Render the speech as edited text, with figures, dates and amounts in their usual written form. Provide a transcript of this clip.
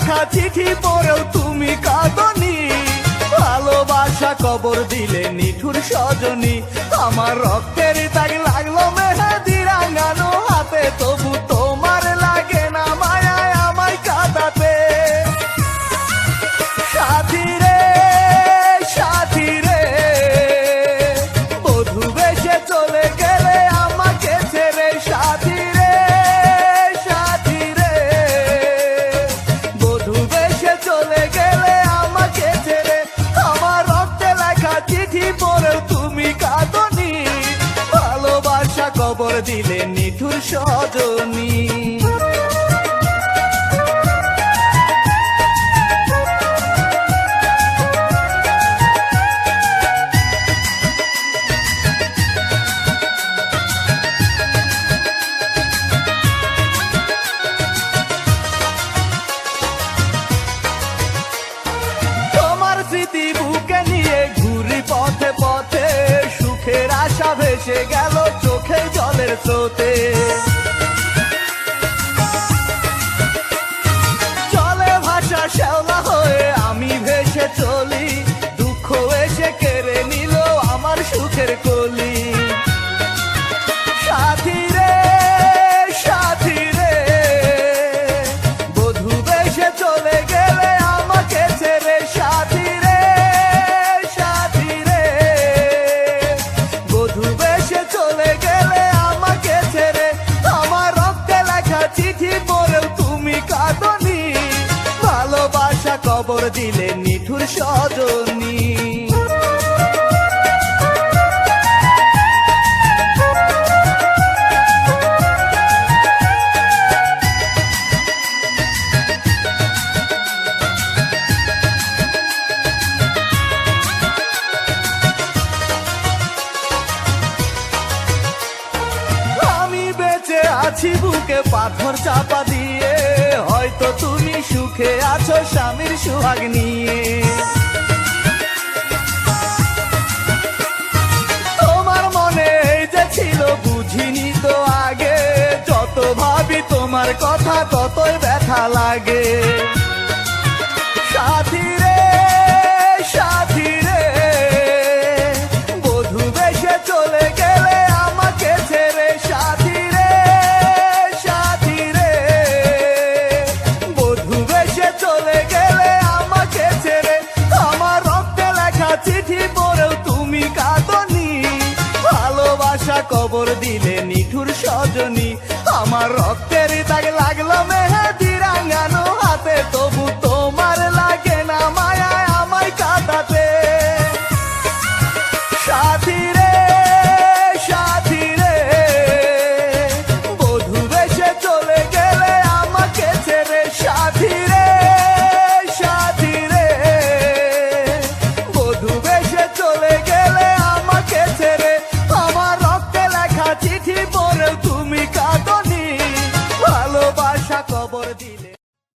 লেখা চিঠি পড়েও তুমি কাঁদনি, ভালোবাসা কবর দিলে নিঠুর সজনী। আমার রক্তের দাগ লাগলো মেহেদি রাঙানো হাতে, তবু তোমার লাগে না মায়ায় আমায় কাঁদাতে। সাথী রে সাথী রে, বধূ বেশে চলে গেলে আমাকে ছেড়ে। সাথী রে সাথী রে, বধূ বেশে চলে গেলে আমাকে ছেড়ে। আমার রক্তে লেখা চিঠি পড়েও তুমি কাঁদনি, ভালোবাসা কবর দিলে নিঠুর সজনী। স্মৃতি বুকে নিয়ে ঘুরি পথে পথে, সুখের আশা ভেসে গেল চোখে জলের স্রোতে। চলে ভাষা শ্যাওলা হয়ে আমি ভেসে চলি, দুঃখ এসে কেড়ে নিল আমার সুখের কলি। সাথী রে সাথী রে, বধূ বেশে চলে গেলে আমাকে ছেড়ে। সাথী চলে গেলে আমাকে ছেড়ে। আমার রক্তে লেখা চিঠি পড়েও তুমি কাঁদনি, ভালোবাসা কবর দিলে নিঠুর সজনী। আছি বুকে পাথর চাপা দিয়ে, হয়তো তুমি সুখে আছো স্বামীর সুহাগ নিয়ে। তোমার মনে এই যে ছিল বুঝিনি তো আগে, যত ভাবি তোমার কথা ততই ব্যথা লাগে। সাথী রে সাথী রে, বধূ বেশে চলে গেলে আমাকে ছেড়ে। সাথী চলে গেলে আমাকে ছেড়ে। আমার রক্তে লেখা চিঠি পড়েও তুমি কাঁদনি, ভালোবাসা কবর দিলে নিঠুর সজনী। আমার রক্তে